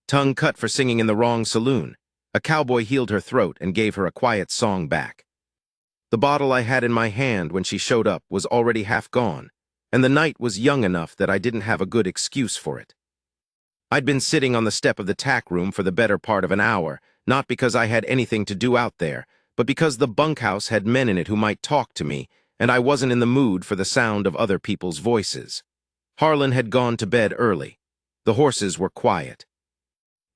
tongue cut for singing in the wrong saloon. A cowboy healed her throat and gave her a quiet song back. The bottle I had in my hand when she showed up was already half gone, and the night was young enough that I didn't have a good excuse for it. I'd been sitting on the step of the tack room for the better part of an hour, not because I had anything to do out there, but because the bunkhouse had men in it who might talk to me, and I wasn't in the mood for the sound of other people's voices. Harlan had gone to bed early. The horses were quiet.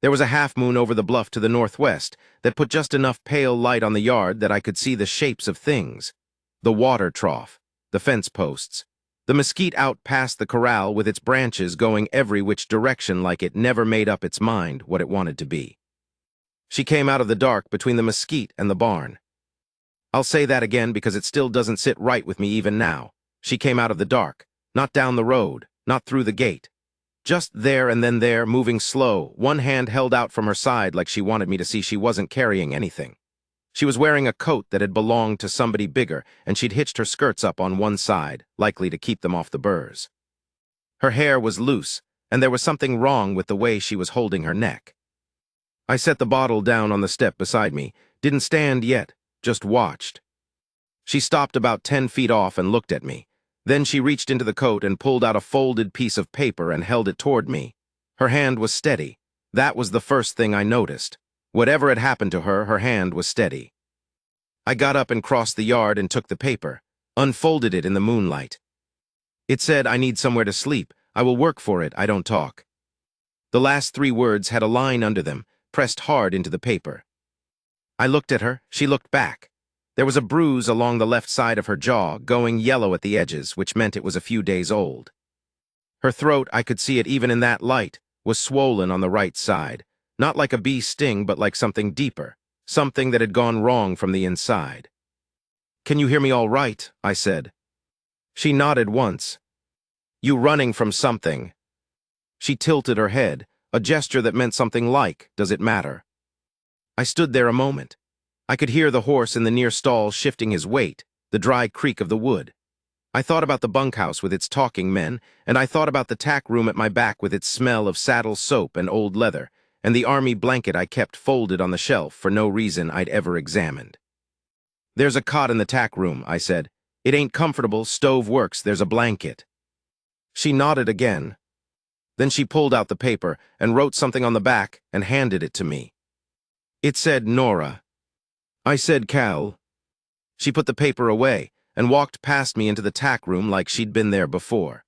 There was a half-moon over the bluff to the northwest that put just enough pale light on the yard that I could see the shapes of things. The water trough, the fence posts, the mesquite out past the corral with its branches going every which direction like it never made up its mind what it wanted to be. She came out of the dark between the mesquite and the barn. I'll say that again because it still doesn't sit right with me even now. She came out of the dark, not down the road, not through the gate. Just there and then there, moving slow, one hand held out from her side like she wanted me to see she wasn't carrying anything. She was wearing a coat that had belonged to somebody bigger, and she'd hitched her skirts up on one side, likely to keep them off the burrs. Her hair was loose, and there was something wrong with the way she was holding her neck. I set the bottle down on the step beside me, didn't stand yet, just watched. She stopped about 10 feet off and looked at me. Then she reached into the coat and pulled out a folded piece of paper and held it toward me. Her hand was steady. That was the first thing I noticed. Whatever had happened to her, her hand was steady. I got up and crossed the yard and took the paper, unfolded it in the moonlight. It said, "I need somewhere to sleep. I will work for it, I don't talk." The last 3 words had a line under them, pressed hard into the paper. I looked at her, she looked back. There was a bruise along the left side of her jaw, going yellow at the edges, which meant it was a few days old. Her throat, I could see it even in that light, was swollen on the right side, not like a bee sting, but like something deeper, something that had gone wrong from the inside. "Can you hear me all right?" I said. She nodded once. "You running from something?" She tilted her head, a gesture that meant something like, "Does it matter?" I stood there a moment. I could hear the horse in the near stall shifting his weight, the dry creak of the wood. I thought about the bunkhouse with its talking men, and I thought about the tack room at my back with its smell of saddle soap and old leather, and the army blanket I kept folded on the shelf for no reason I'd ever examined. "There's a cot in the tack room," I said. "It ain't comfortable, stove works, there's a blanket." She nodded again. Then she pulled out the paper and wrote something on the back and handed it to me. It said Nora. I said Cal. She put the paper away and walked past me into the tack room like she'd been there before.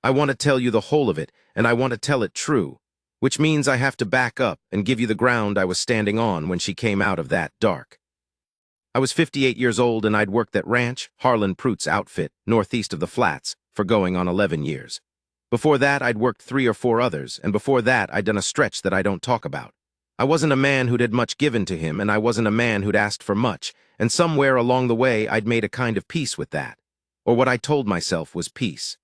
"I want to tell you the whole of it, and I want to tell it true, which means I have to back up and give you the ground I was standing on when she came out of that dark. I was 58 years old and I'd worked that ranch, Harlan Pruitt's outfit, northeast of the Flats, for going on 11 years. Before that, I'd worked 3 or 4 others, and before that, I'd done a stretch that I don't talk about. I wasn't a man who'd had much given to him, and I wasn't a man who'd asked for much, and somewhere along the way, I'd made a kind of peace with that, or what I told myself was peace.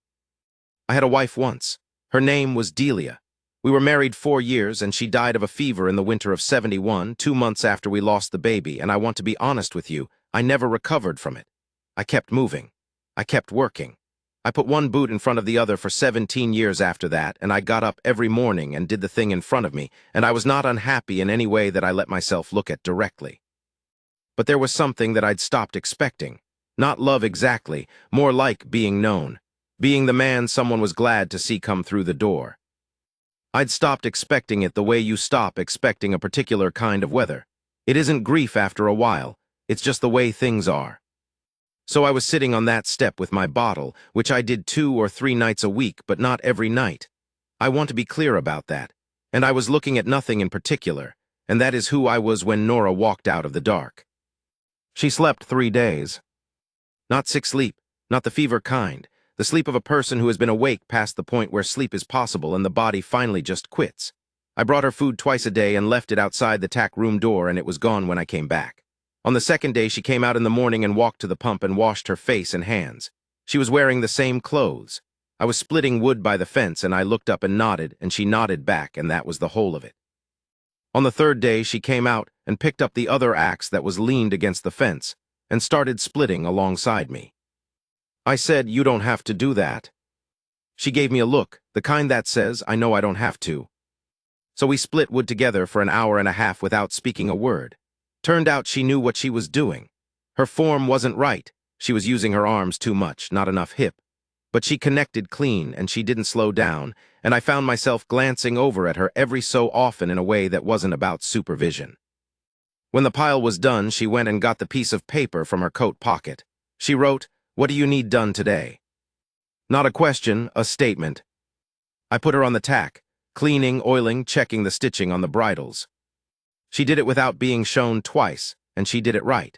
I had a wife once. Her name was Delia. We were married 4 years, and she died of a fever in the winter of '71, 2 months after we lost the baby, and I want to be honest with you, I never recovered from it. I kept moving. I kept working. I put one boot in front of the other for 17 years after that, and I got up every morning and did the thing in front of me, and I was not unhappy in any way that I let myself look at directly. But there was something that I'd stopped expecting. Not love exactly, more like being known, being the man someone was glad to see come through the door. I'd stopped expecting it the way you stop expecting a particular kind of weather. It isn't grief after a while, it's just the way things are. So I was sitting on that step with my bottle, which I did 2 or 3 nights a week, but not every night. I want to be clear about that. And I was looking at nothing in particular, and that is who I was when Nora walked out of the dark. She slept 3 days. Not sick sleep, not the fever kind, the sleep of a person who has been awake past the point where sleep is possible and the body finally just quits. I brought her food twice a day and left it outside the tack room door, and it was gone when I came back. On the second day, she came out in the morning and walked to the pump and washed her face and hands. She was wearing the same clothes. I was splitting wood by the fence, and I looked up and nodded, and she nodded back, and that was the whole of it. On the third day, she came out and picked up the other axe that was leaned against the fence and started splitting alongside me. I said, "You don't have to do that." She gave me a look, the kind that says, "I know I don't have to." so we split wood together for an hour and a half without speaking a word. Turned out she knew what she was doing. Her form wasn't right. She was using her arms too much, not enough hip. But she connected clean, and she didn't slow down, and I found myself glancing over at her every so often in a way that wasn't about supervision. When the pile was done, she went and got the piece of paper from her coat pocket. She wrote, "What do you need done today?" Not a question, a statement. I put her on the tack, cleaning, oiling, checking the stitching on the bridles. She did it without being shown twice, and she did it right.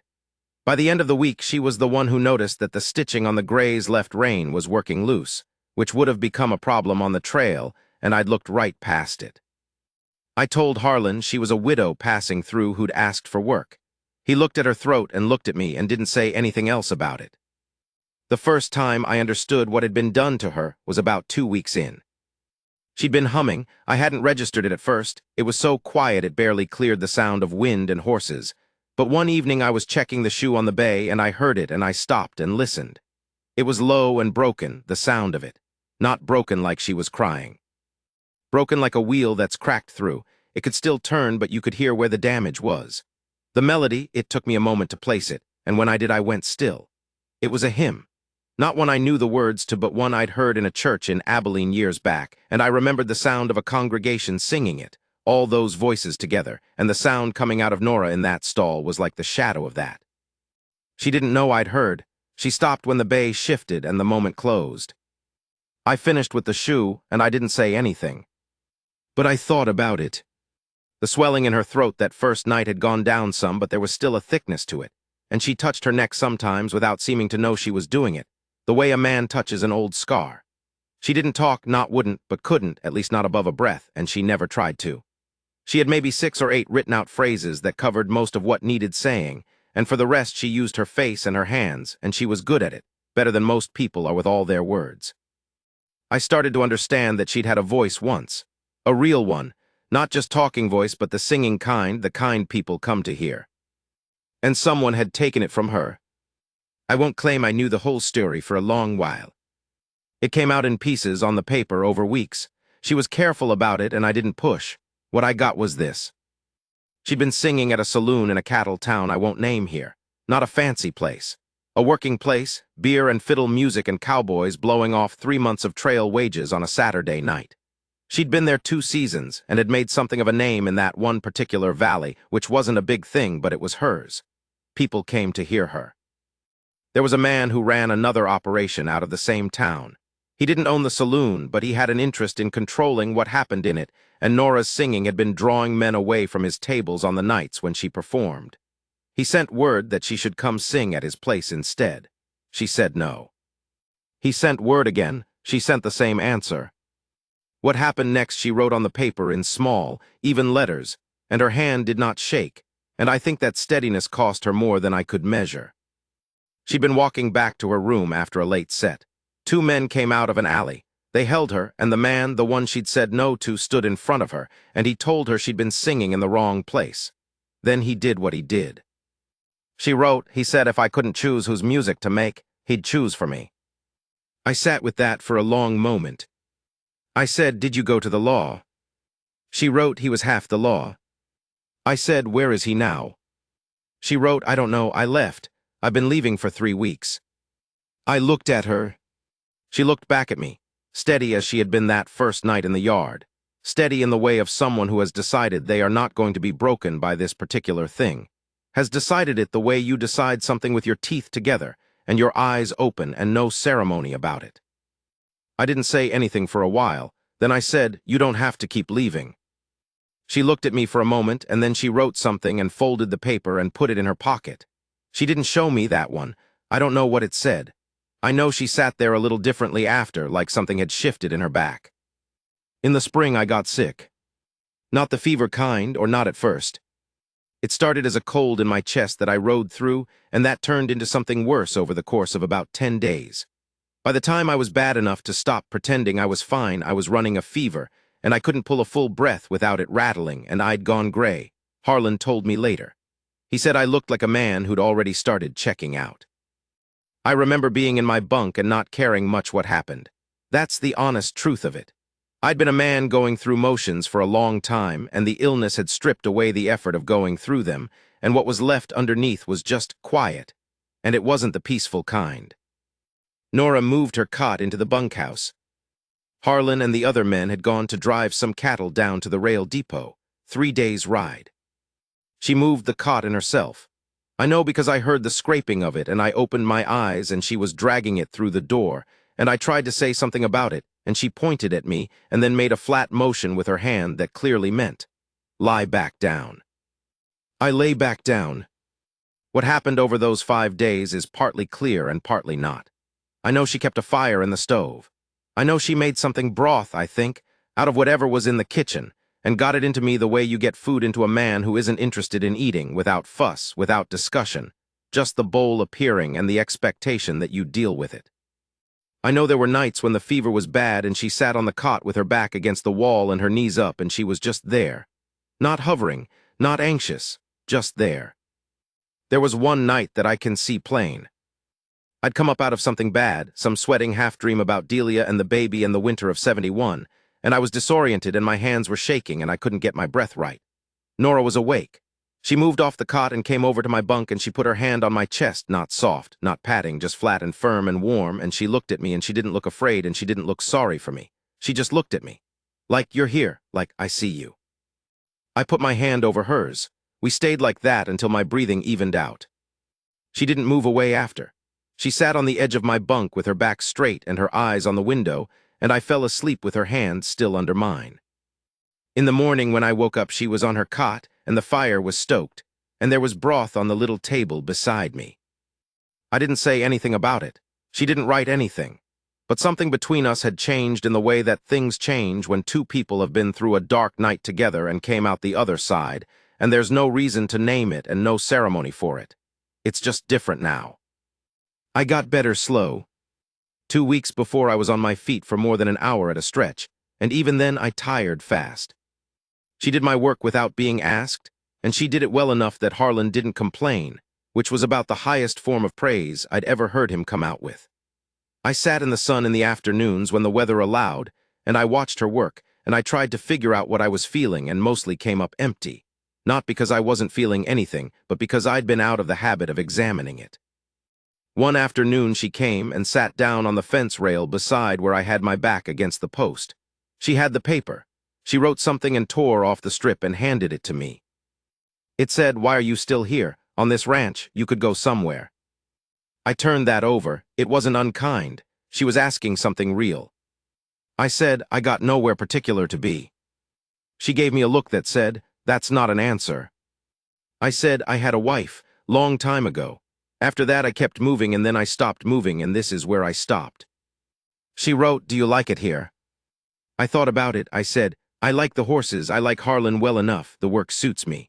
By the end of the week, she was the one who noticed that the stitching on the gray's left rein was working loose, which would have become a problem on the trail, and I'd looked right past it. I told Harlan she was a widow passing through who'd asked for work. He looked at her throat and looked at me and didn't say anything else about it. The first time I understood what had been done to her was about 2 weeks in. She'd been humming. I hadn't registered it at first. It was so quiet it barely cleared the sound of wind and horses. But one evening I was checking the shoe on the bay and I heard it and I stopped and listened. It was low and broken, the sound of it. Not broken like she was crying. Broken like a wheel that's cracked through. It could still turn, but you could hear where the damage was. The melody, it took me a moment to place it, and when I did I went still. It was a hymn. Not one I knew the words to, but one I'd heard in a church in Abilene years back, and I remembered the sound of a congregation singing it, all those voices together, and the sound coming out of Nora in that stall was like the shadow of that. She didn't know I'd heard. She stopped when the bay shifted and the moment closed. I finished with the shoe, and I didn't say anything. But I thought about it. The swelling in her throat that first night had gone down some, but there was still a thickness to it, and she touched her neck sometimes without seeming to know she was doing it, the way a man touches an old scar. She didn't talk, not wouldn't, but couldn't, at least not above a breath, and she never tried to. She had maybe 6 or 8 written-out phrases that covered most of what needed saying, and for the rest she used her face and her hands, and she was good at it, better than most people are with all their words. I started to understand that she'd had a voice once, a real one, not just talking voice, but the singing kind, the kind people come to hear. And someone had taken it from her. I won't claim I knew the whole story for a long while. It came out in pieces on the paper over weeks. She was careful about it, and I didn't push. What I got was this. She'd been singing at a saloon in a cattle town I won't name here. Not a fancy place. A working place, beer and fiddle music and cowboys blowing off 3 months of trail wages on a Saturday night. She'd been there 2 seasons and had made something of a name in that one particular valley, which wasn't a big thing, but it was hers. People came to hear her. There was a man who ran another operation out of the same town. He didn't own the saloon, but he had an interest in controlling what happened in it, and Nora's singing had been drawing men away from his tables on the nights when she performed. He sent word that she should come sing at his place instead. She said no. He sent word again. She sent the same answer. What happened next she wrote on the paper in small, even letters, and her hand did not shake, and I think that steadiness cost her more than I could measure. She'd been walking back to her room after a late set. 2 men came out of an alley. They held her, and the man, the one she'd said no to, stood in front of her, and he told her she'd been singing in the wrong place. Then he did what he did. She wrote, he said if I couldn't choose whose music to make, he'd choose for me. I sat with that for a long moment. I said, did you go to the law? She wrote he was half the law. I said, where is he now? She wrote, I don't know, I left. I've been leaving for 3 weeks. I looked at her. She looked back at me, steady as she had been that first night in the yard, steady in the way of someone who has decided they are not going to be broken by this particular thing, has decided it the way you decide something with your teeth together and your eyes open and no ceremony about it. I didn't say anything for a while. Then I said, you don't have to keep leaving. She looked at me for a moment, and then she wrote something and folded the paper and put it in her pocket. She didn't show me that one. I don't know what it said. I know she sat there a little differently after, like something had shifted in her back. In the spring I got sick. Not the fever kind, or not at first. It started as a cold in my chest that I rode through, and that turned into something worse over the course of about 10 days. By the time I was bad enough to stop pretending I was fine, I was running a fever, and I couldn't pull a full breath without it rattling, and I'd gone gray. Harlan told me later. He said I looked like a man who'd already started checking out. I remember being in my bunk and not caring much what happened. That's the honest truth of it. I'd been a man going through motions for a long time, and the illness had stripped away the effort of going through them, and what was left underneath was just quiet, and it wasn't the peaceful kind. Nora moved her cot into the bunkhouse. Harlan and the other men had gone to drive some cattle down to the rail depot, 3 days' ride. She moved the cot in herself. I know because I heard the scraping of it, and I opened my eyes and she was dragging it through the door, and I tried to say something about it, and she pointed at me and then made a flat motion with her hand that clearly meant, "Lie back down." I lay back down. What happened over those 5 days is partly clear and partly not. I know she kept a fire in the stove. I know she made something broth, I think, out of whatever was in the kitchen, and got it into me the way you get food into a man who isn't interested in eating, without fuss, without discussion, just the bowl appearing and the expectation that you deal with it. I know there were nights when the fever was bad and she sat on the cot with her back against the wall and her knees up and she was just there. Not hovering, not anxious, just there. There was one night that I can see plain. I'd come up out of something bad, some sweating half-dream about Delia and the baby in the winter of '71, and I was disoriented and my hands were shaking and I couldn't get my breath right. Nora was awake. She moved off the cot and came over to my bunk and she put her hand on my chest, not soft, not patting, just flat and firm and warm, and she looked at me and she didn't look afraid and she didn't look sorry for me. She just looked at me. Like, "You're here," like, "I see you." I put my hand over hers. We stayed like that until my breathing evened out. She didn't move away after. She sat on the edge of my bunk with her back straight and her eyes on the window, and I fell asleep with her hand still under mine. In the morning when I woke up, she was on her cot, and the fire was stoked, and there was broth on the little table beside me. I didn't say anything about it. She didn't write anything. But something between us had changed in the way that things change when two people have been through a dark night together and came out the other side, and there's no reason to name it and no ceremony for it. It's just different now. I got better slow. 2 weeks before I was on my feet for more than an hour at a stretch, and even then I tired fast. She did my work without being asked, and she did it well enough that Harlan didn't complain, which was about the highest form of praise I'd ever heard him come out with. I sat in the sun in the afternoons when the weather allowed, and I watched her work, and I tried to figure out what I was feeling and mostly came up empty, not because I wasn't feeling anything, but because I'd been out of the habit of examining it. One afternoon she came and sat down on the fence rail beside where I had my back against the post. She had the paper. She wrote something and tore off the strip and handed it to me. It said, "Why are you still here? On this ranch, you could go somewhere." I turned that over. It wasn't unkind. She was asking something real. I said, "I got nowhere particular to be." She gave me a look that said, "That's not an answer." I said, "I had a wife, long time ago. After that I kept moving and then I stopped moving and this is where I stopped." She wrote, "Do you like it here?" I thought about it. I said, "I like the horses. I like Harlan well enough. The work suits me."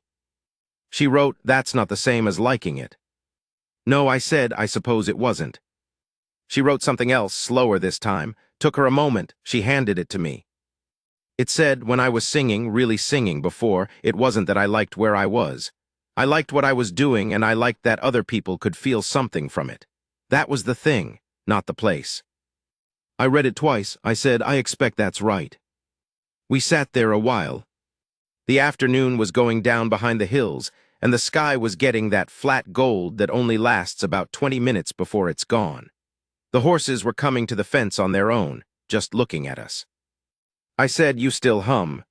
She wrote, "That's not the same as liking it." No, I said, "I suppose it wasn't." She wrote something else, slower this time. Took her a moment. She handed it to me. It said, "When I was singing, really singing before, it wasn't that I liked where I was. I liked what I was doing and I liked that other people could feel something from it. That was the thing, not the place." I read it twice. I said, "I expect that's right." We sat there a while. The afternoon was going down behind the hills, and the sky was getting that flat gold that only lasts about 20 minutes before it's gone. The horses were coming to the fence on their own, just looking at us. I said, "You still hum."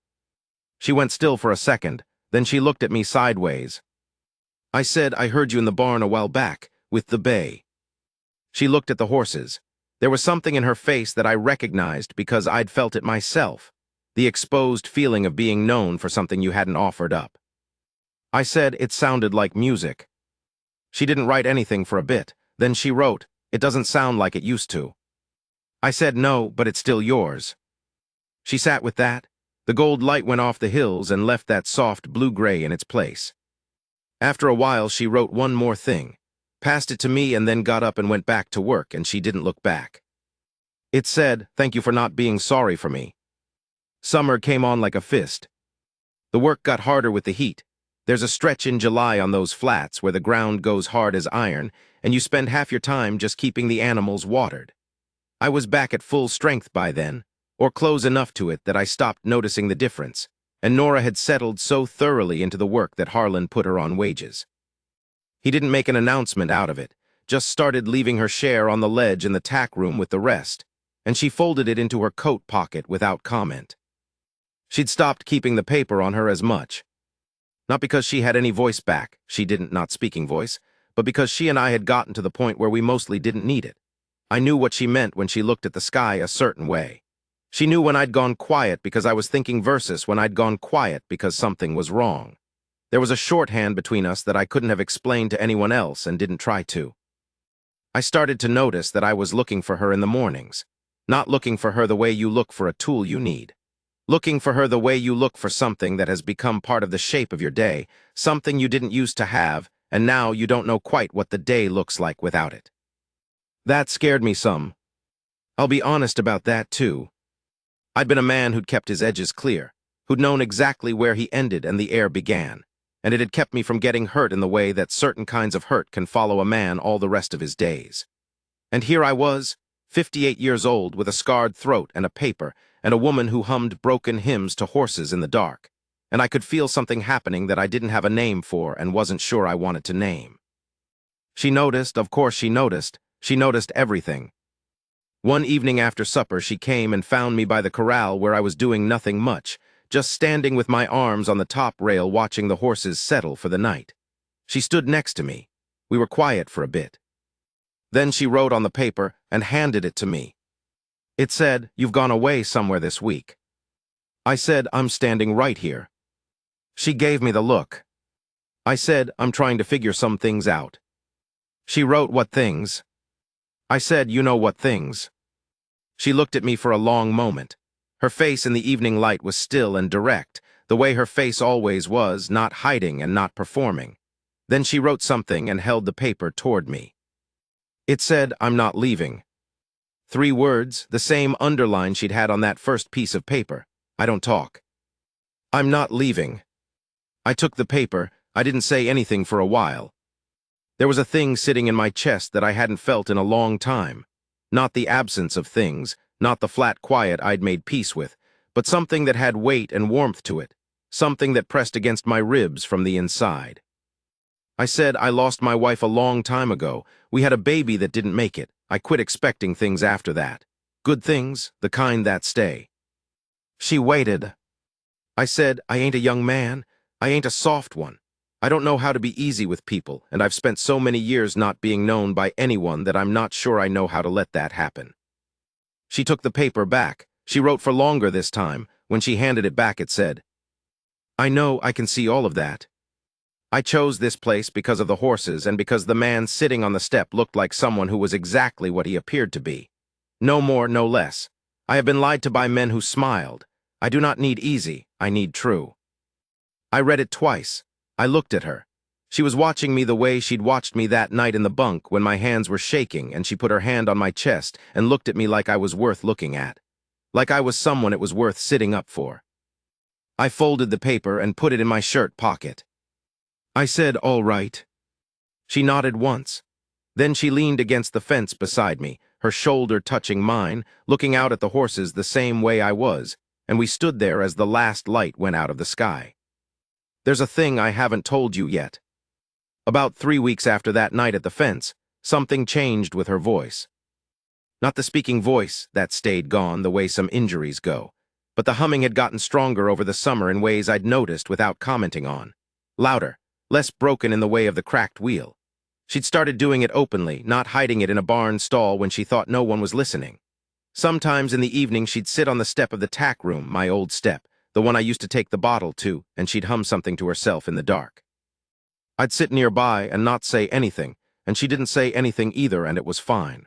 She went still for a second, then she looked at me sideways. I said, "I heard you in the barn a while back, with the bay." She looked at the horses. There was something in her face that I recognized because I'd felt it myself, the exposed feeling of being known for something you hadn't offered up. I said, "It sounded like music." She didn't write anything for a bit. Then she wrote, "It doesn't sound like it used to." I said, "No, but it's still yours." She sat with that. The gold light went off the hills and left that soft blue-gray in its place. After a while, she wrote one more thing, passed it to me, and then got up and went back to work, and she didn't look back. It said, "Thank you for not being sorry for me." Summer came on like a fist. The work got harder with the heat. There's a stretch in July on those flats where the ground goes hard as iron, and you spend half your time just keeping the animals watered. I was back at full strength by then, or close enough to it that I stopped noticing the difference, and Nora had settled so thoroughly into the work that Harlan put her on wages. He didn't make an announcement out of it, just started leaving her share on the ledge in the tack room with the rest, and she folded it into her coat pocket without comment. She'd stopped keeping the paper on her as much. Not because she had any voice back, she didn't, not speaking voice, but because she and I had gotten to the point where we mostly didn't need it. I knew what she meant when she looked at the sky a certain way. She knew when I'd gone quiet because I was thinking versus when I'd gone quiet because something was wrong. There was a shorthand between us that I couldn't have explained to anyone else and didn't try to. I started to notice that I was looking for her in the mornings, not looking for her the way you look for a tool you need. Looking for her the way you look for something that has become part of the shape of your day, something you didn't used to have, and now you don't know quite what the day looks like without it. That scared me some. I'll be honest about that, too. I'd been a man who'd kept his edges clear, who'd known exactly where he ended and the air began, and it had kept me from getting hurt in the way that certain kinds of hurt can follow a man all the rest of his days. And here I was, 58 years old, with a scarred throat and a paper, and a woman who hummed broken hymns to horses in the dark, and I could feel something happening that I didn't have a name for and wasn't sure I wanted to name. She noticed, of course she noticed everything. One evening after supper she came and found me by the corral where I was doing nothing much, just standing with my arms on the top rail watching the horses settle for the night. She stood next to me. We were quiet for a bit. Then she wrote on the paper and handed it to me. It said, "You've gone away somewhere this week." I said, "I'm standing right here." She gave me the look. I said, "I'm trying to figure some things out." She wrote, "What things?" I said, "You know what things." She looked at me for a long moment. Her face in the evening light was still and direct, the way her face always was, not hiding and not performing. Then she wrote something and held the paper toward me. It said, "I'm not leaving." 3 words, the same underline she'd had on that first piece of paper. I don't talk. "I'm not leaving." I took the paper. I didn't say anything for a while. There was a thing sitting in my chest that I hadn't felt in a long time. Not the absence of things, not the flat quiet I'd made peace with, but something that had weight and warmth to it, something that pressed against my ribs from the inside. I said, "I lost my wife a long time ago. We had a baby that didn't make it. I quit expecting things after that. Good things, the kind that stay." She waited. I said, "I ain't a young man. I ain't a soft one. I don't know how to be easy with people, and I've spent so many years not being known by anyone that I'm not sure I know how to let that happen." She took the paper back. She wrote for longer this time. When she handed it back, it said, "I know, I can see all of that. I chose this place because of the horses and because the man sitting on the step looked like someone who was exactly what he appeared to be. No more, no less. I have been lied to by men who smiled. I do not need easy, I need true." I read it twice. I looked at her. She was watching me the way she'd watched me that night in the bunk when my hands were shaking and she put her hand on my chest and looked at me like I was worth looking at. Like I was someone it was worth sitting up for. I folded the paper and put it in my shirt pocket. I said, "All right." She nodded once. Then she leaned against the fence beside me, her shoulder touching mine, looking out at the horses the same way I was, and we stood there as the last light went out of the sky. There's a thing I haven't told you yet. About 3 weeks after that night at the fence, something changed with her voice. Not the speaking voice, that stayed gone the way some injuries go, but the humming had gotten stronger over the summer in ways I'd noticed without commenting on. Louder, less broken in the way of the cracked wheel. She'd started doing it openly, not hiding it in a barn stall when she thought no one was listening. Sometimes in the evening she'd sit on the step of the tack room, my old step, the one I used to take the bottle to, and she'd hum something to herself in the dark. I'd sit nearby and not say anything, and she didn't say anything either, and it was fine.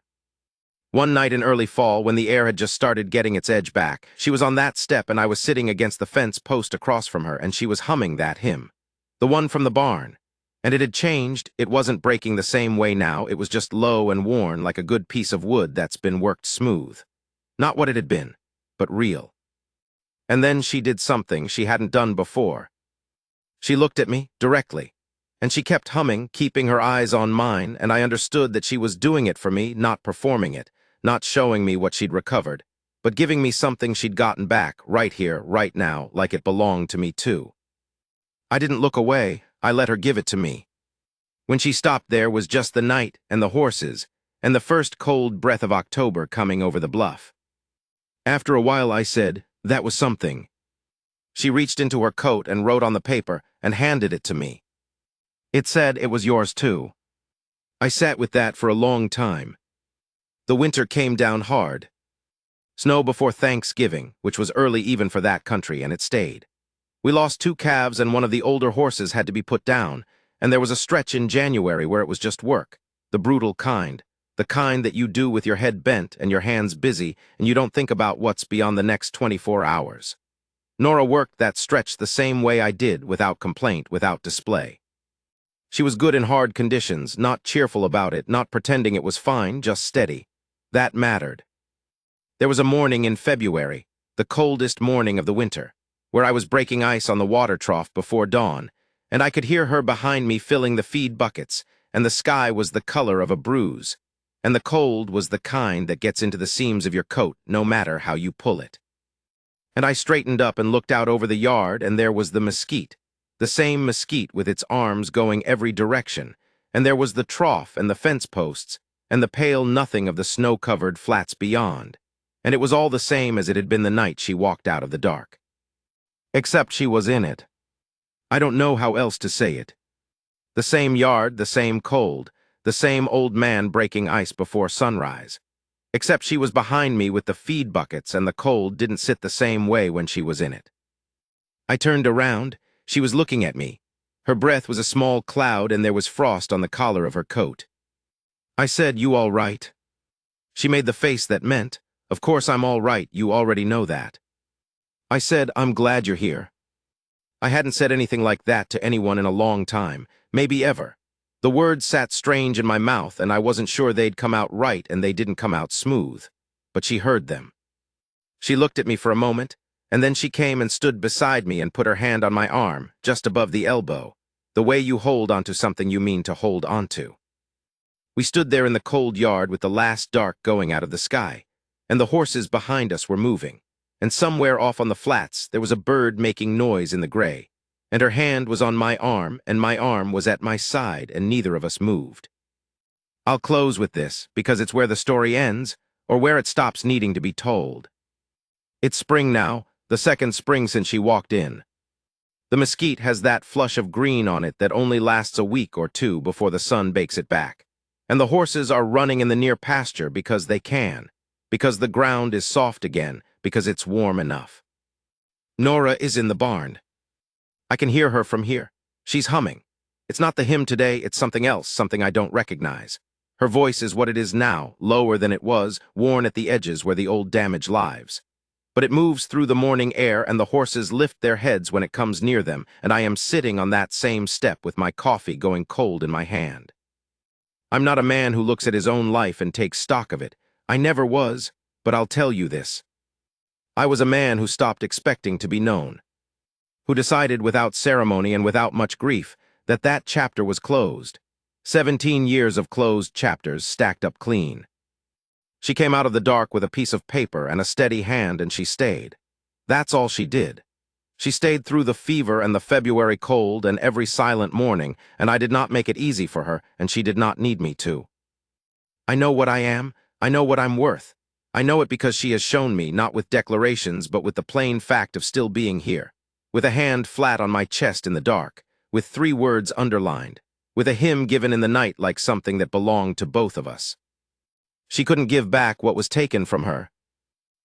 One night in early fall, when the air had just started getting its edge back, she was on that step and I was sitting against the fence post across from her, and she was humming that hymn. The one from the barn. And it had changed. It wasn't breaking the same way now. It was just low and worn like a good piece of wood that's been worked smooth. Not what it had been, but real. And then she did something she hadn't done before. She looked at me, directly. And she kept humming, keeping her eyes on mine, and I understood that she was doing it for me, not performing it, not showing me what she'd recovered, but giving me something she'd gotten back, right here, right now, like it belonged to me too. I didn't look away, I let her give it to me. When she stopped there was just the night and the horses, and the first cold breath of October coming over the bluff. After a while I said, "That was something." She reached into her coat and wrote on the paper and handed it to me. It said it was yours too. I sat with that for a long time. The winter came down hard. Snow before Thanksgiving, which was early even for that country, and it stayed. We lost 2 calves and one of the older horses had to be put down, and there was a stretch in January where it was just work, the brutal kind, the kind that you do with your head bent and your hands busy and you don't think about what's beyond the next 24 hours. Nora worked that stretch the same way I did, without complaint, without display. She was good in hard conditions, not cheerful about it, not pretending it was fine, just steady. That mattered. There was a morning in February, the coldest morning of the winter, where I was breaking ice on the water trough before dawn, and I could hear her behind me filling the feed buckets, and the sky was the color of a bruise, and the cold was the kind that gets into the seams of your coat no matter how you pull it. And I straightened up and looked out over the yard, and there was the mesquite, the same mesquite with its arms going every direction, and there was the trough and the fence posts, and the pale nothing of the snow-covered flats beyond, and it was all the same as it had been the night she walked out of the dark. Except she was in it. I don't know how else to say it. The same yard, the same cold, the same old man breaking ice before sunrise. Except she was behind me with the feed buckets, and the cold didn't sit the same way when she was in it. I turned around. She was looking at me. Her breath was a small cloud, and there was frost on the collar of her coat. I said, "You all right?" She made the face that meant, "Of course I'm all right, you already know that." I said, "I'm glad you're here." I hadn't said anything like that to anyone in a long time, maybe ever. The words sat strange in my mouth, and I wasn't sure they'd come out right, and they didn't come out smooth. But she heard them. She looked at me for a moment, and then she came and stood beside me and put her hand on my arm, just above the elbow, the way you hold onto something you mean to hold onto. We stood there in the cold yard with the last dark going out of the sky, and the horses behind us were moving, and somewhere off on the flats there was a bird making noise in the gray, and her hand was on my arm, and my arm was at my side, and neither of us moved. I'll close with this, because it's where the story ends, or where it stops needing to be told. It's spring now, the second spring since she walked in. The mesquite has that flush of green on it that only lasts a week or 2 before the sun bakes it back, and the horses are running in the near pasture because they can, because the ground is soft again, because it's warm enough. Nora is in the barn. I can hear her from here. She's humming. It's not the hymn today, it's something else, something I don't recognize. Her voice is what it is now, lower than it was, worn at the edges where the old damage lives. But it moves through the morning air, and the horses lift their heads when it comes near them, and I am sitting on that same step with my coffee going cold in my hand. I'm not a man who looks at his own life and takes stock of it. I never was, but I'll tell you this. I was a man who stopped expecting to be known, who decided without ceremony and without much grief that that chapter was closed. 17 years of closed chapters stacked up clean. She came out of the dark with a piece of paper and a steady hand, and she stayed. That's all she did. She stayed through the fever and the February cold and every silent morning, and I did not make it easy for her, and she did not need me to. I know what I am. I know what I'm worth. I know it because she has shown me, not with declarations, but with the plain fact of still being here, with a hand flat on my chest in the dark, with 3 words underlined, with a hymn given in the night like something that belonged to both of us. She couldn't give back what was taken from her,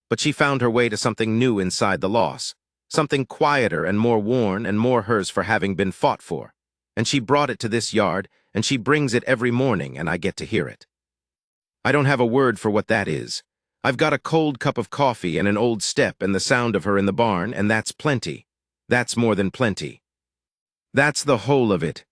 but she found her way to something new inside the loss, something quieter and more worn and more hers for having been fought for, and she brought it to this yard, and she brings it every morning, and I get to hear it. I don't have a word for what that is. I've got a cold cup of coffee and an old step and the sound of her in the barn, and that's plenty. That's more than plenty. That's the whole of it.